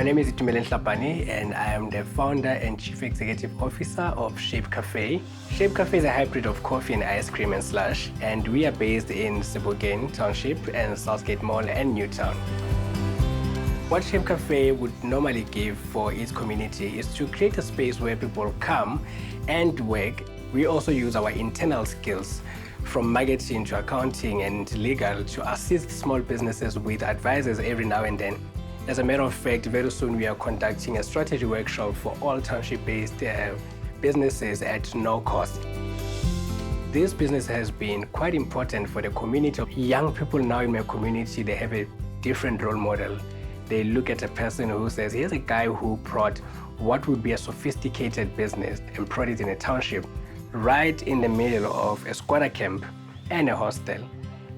My name is Itumeleng Hlapane, and I am the founder and chief executive officer of Shape Cafe. Shape Cafe is a hybrid of coffee and ice cream and slush, and we are based in Sebokeng Township and Southgate Mall and Newtown. What Shape Cafe would normally give for its community is to create a space where people come and work. We also use our internal skills from marketing to accounting and legal to assist small businesses with advisors every now and then. As a matter of fact, very soon we are conducting a strategy workshop for all township-based businesses at no cost. This business has been quite important for the community. Young people now in my community, they have a different role model. They look at a person who says, here's a guy who brought what would be a sophisticated business and brought it in a township, right in the middle of a squatter camp and a hostel.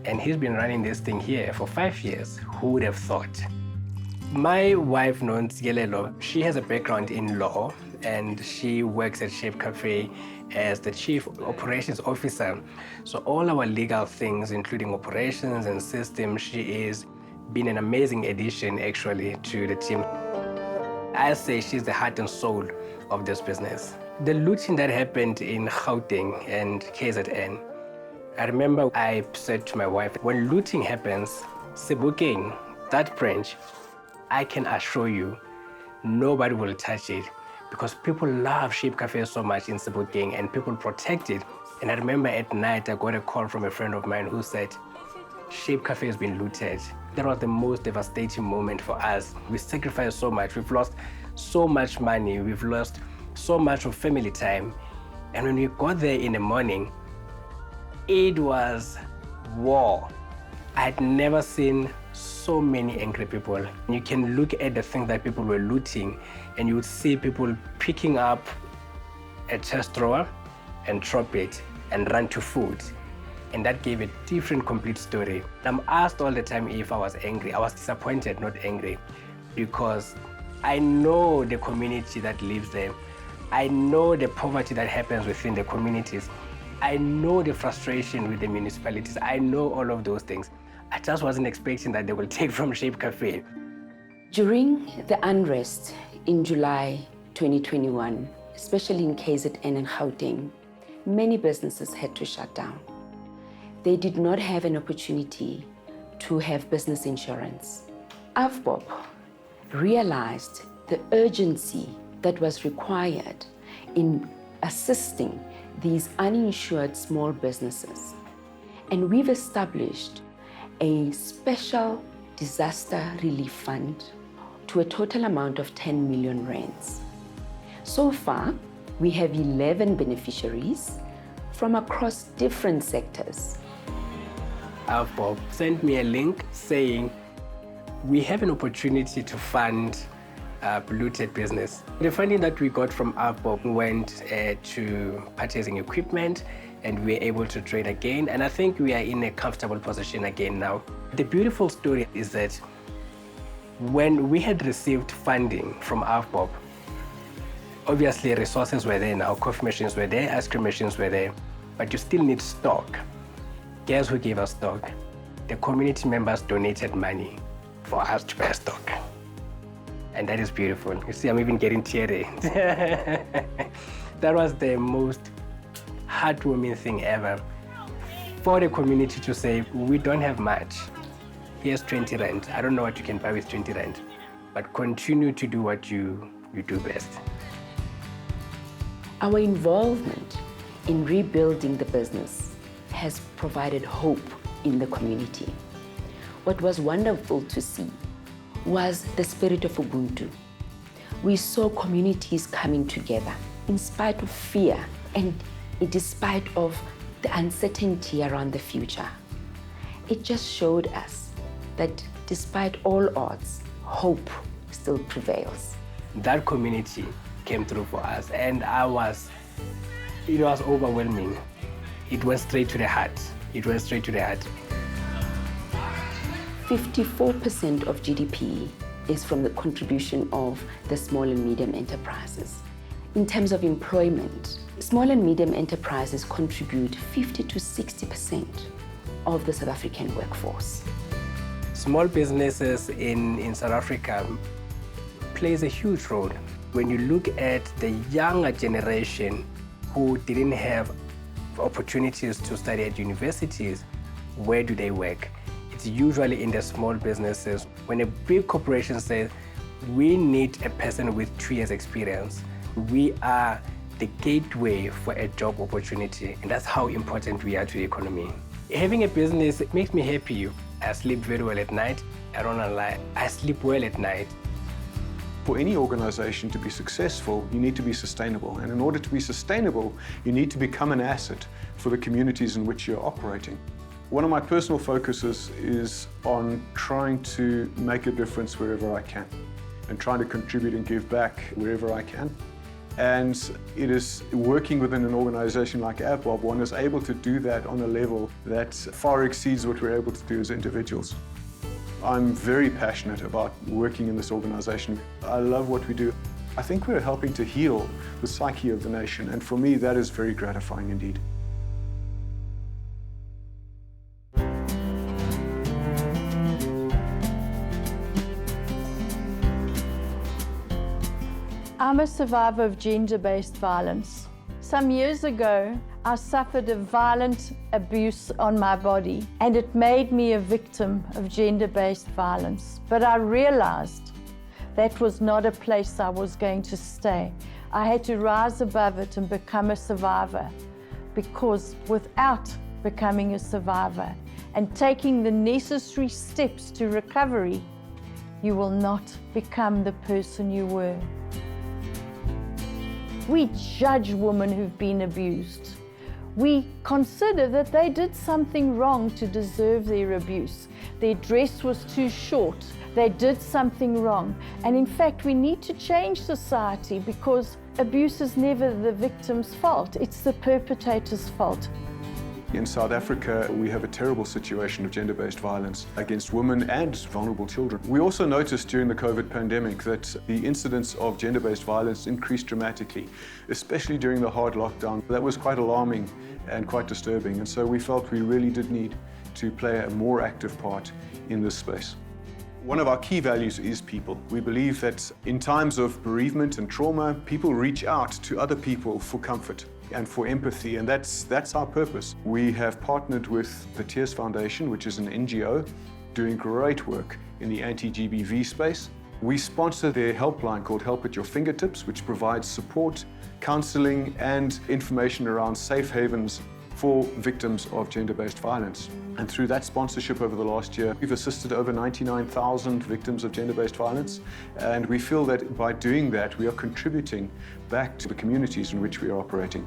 And he's been running this thing here for 5 years. Who would have thought? My wife, Nontsielelo, she has a background in law and she works at Shape Cafe as the Chief Operations Officer. So all our legal things, including operations and systems, she is been an amazing addition actually to the team. I say she's the heart and soul of this business. The looting that happened in Gauteng and KZN, I remember I said to my wife, when looting happens, Sebokeng, that branch, I can assure you, nobody will touch it because people love Shape Cafe so much in Sebokeng and people protect it. And I remember at night, I got a call from a friend of mine who said, Shape Cafe has been looted. That was the most devastating moment for us. We sacrificed so much. We've lost so much money. We've lost so much of family time. And when we got there in the morning, it was war. I had never seen so many angry people. You can look at the things that people were looting and you would see people picking up a chest drawer and drop it and run to food. And that gave a different, complete story. I'm asked all the time if I was angry. I was disappointed, not angry, because I know the community that lives there. I know the poverty that happens within the communities. I know the frustration with the municipalities. I know all of those things. I just wasn't expecting that they will take from Shape Cafe. During the unrest in July 2021, especially in KZN and Gauteng, many businesses had to shut down. They did not have an opportunity to have business insurance. AVBOB realized the urgency that was required in assisting these uninsured small businesses. And we've established a special disaster relief fund to a total amount of 10 million rands. So far, we have 11 beneficiaries from across different sectors. AVBOB sent me a link saying, we have an opportunity to fund polluted business. The funding that we got from AVBOB went to purchasing equipment, and we were able to trade again. And I think we are in a comfortable position again now. The beautiful story is that when we had received funding from AVBOB, obviously resources were there now, coffee machines were there, ice cream machines were there, but you still need stock. Guess who gave us stock? The community members donated money for us to buy stock. And that is beautiful. You see, I'm even getting teary. That was the most heartwarming thing ever. For the community to say, we don't have much. Here's 20 rand. I don't know what you can buy with 20 rand, but continue to do what you do best. Our involvement in rebuilding the business has provided hope in the community. What was wonderful to see was the spirit of Ubuntu. We saw communities coming together in spite of fear and despite of the uncertainty around the future. It just showed us that despite all odds, hope still prevails. That community came through for us, and it was overwhelming. It went straight to the heart. It went straight to the heart. 54% of GDP is from the contribution of the small and medium enterprises. In terms of employment, small and medium enterprises contribute 50 to 60% of the South African workforce. Small businesses in South Africa plays a huge role. When you look at the younger generation who didn't have opportunities to study at universities, where do they work? It's usually in the small businesses. When a big corporation says, we need a person with 2 years experience, we are the gateway for a job opportunity, and that's how important we are to the economy. Having a business makes me happy. I sleep very well at night. I don't wanna lie, I sleep well at night. For any organization to be successful, you need to be sustainable. And in order to be sustainable, you need to become an asset for the communities in which you're operating. One of my personal focuses is on trying to make a difference wherever I can and trying to contribute and give back wherever I can. And it is working within an organization like AVBOB, one is able to do that on a level that far exceeds what we're able to do as individuals. I'm very passionate about working in this organization. I love what we do. I think we're helping to heal the psyche of the nation, and for me, that is very gratifying indeed. I'm a survivor of gender-based violence. Some years ago, I suffered a violent abuse on my body, and it made me a victim of gender-based violence. But I realized that was not a place I was going to stay. I had to rise above it and become a survivor, because without becoming a survivor and taking the necessary steps to recovery, you will not become the person you were. We judge women who've been abused. We consider that they did something wrong to deserve their abuse. Their dress was too short. They did something wrong. And in fact, we need to change society, because abuse is never the victim's fault. It's the perpetrator's fault. In South Africa, we have a terrible situation of gender-based violence against women and vulnerable children. We also noticed during the COVID pandemic that the incidence of gender-based violence increased dramatically, especially during the hard lockdown. That was quite alarming and quite disturbing, and so we felt we really did need to play a more active part in this space. One of our key values is people. We believe that in times of bereavement and trauma, people reach out to other people for comfort and for empathy, and that's our purpose. We have partnered with the Tears Foundation, which is an NGO doing great work in the anti-GBV space. We sponsor their helpline called Help at Your Fingertips, which provides support, counseling, and information around safe havens for victims of gender-based violence. And through that sponsorship over the last year, we've assisted over 99,000 victims of gender-based violence. And we feel that by doing that, we are contributing back to the communities in which we are operating.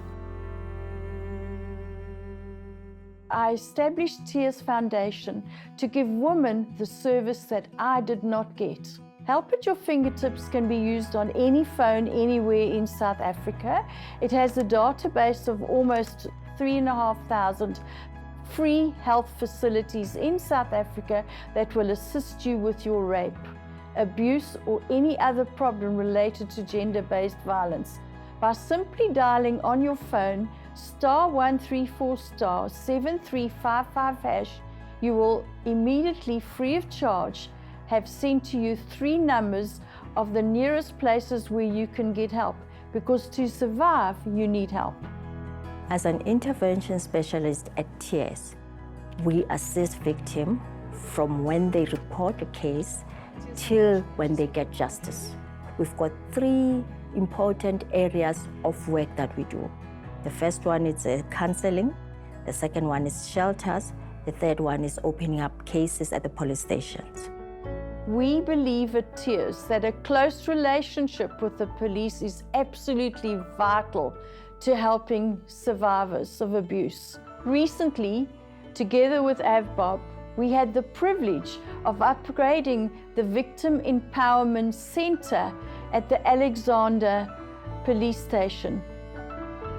I established Tears Foundation to give women the service that I did not get. Help at Your Fingertips can be used on any phone anywhere in South Africa. It has a database of almost 3,500 free health facilities in South Africa that will assist you with your rape, abuse, or any other problem related to gender-based violence. By simply dialing on your phone *134 *7355#, you will immediately, free of charge, have sent to you 3 numbers of the nearest places where you can get help, because to survive, you need help. As an intervention specialist at Tears, we assist victims from when they report a case till when they get justice. We've got 3 important areas of work that we do. The first one is counseling, the second one is shelters, the third one is opening up cases at the police stations. We believe at Tears that a close relationship with the police is absolutely vital to helping survivors of abuse. Recently, together with AVBOB, we had the privilege of upgrading the Victim Empowerment Center at the Alexander Police Station.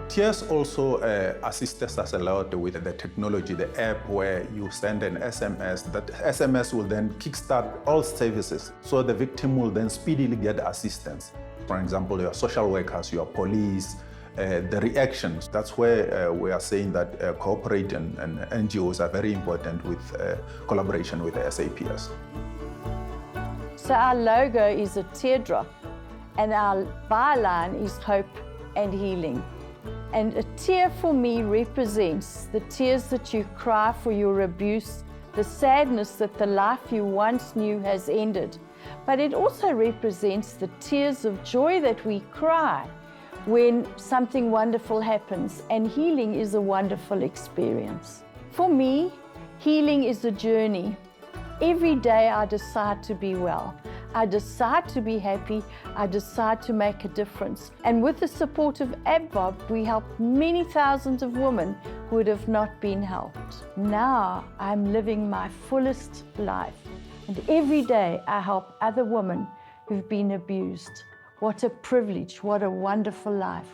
Tears also assists us a lot with the technology, the app where you send an SMS. That SMS will then kickstart all services, so the victim will then speedily get assistance. For example, your social workers, your police, the reactions. That's where we are saying that corporate and NGOs are very important with collaboration with the SAPS. So our logo is a teardrop. and our byline is hope and healing. And a tear for me represents the tears that you cry for your abuse, the sadness that the life you once knew has ended. But it also represents the tears of joy that we cry when something wonderful happens, and healing is a wonderful experience. For me, healing is a journey. Every day I decide to be well. I decide to be happy. I decide to make a difference. And with the support of AVBOB, we help many thousands of women who would have not been helped. Now I'm living my fullest life. And every day I help other women who've been abused. What a privilege, what a wonderful life.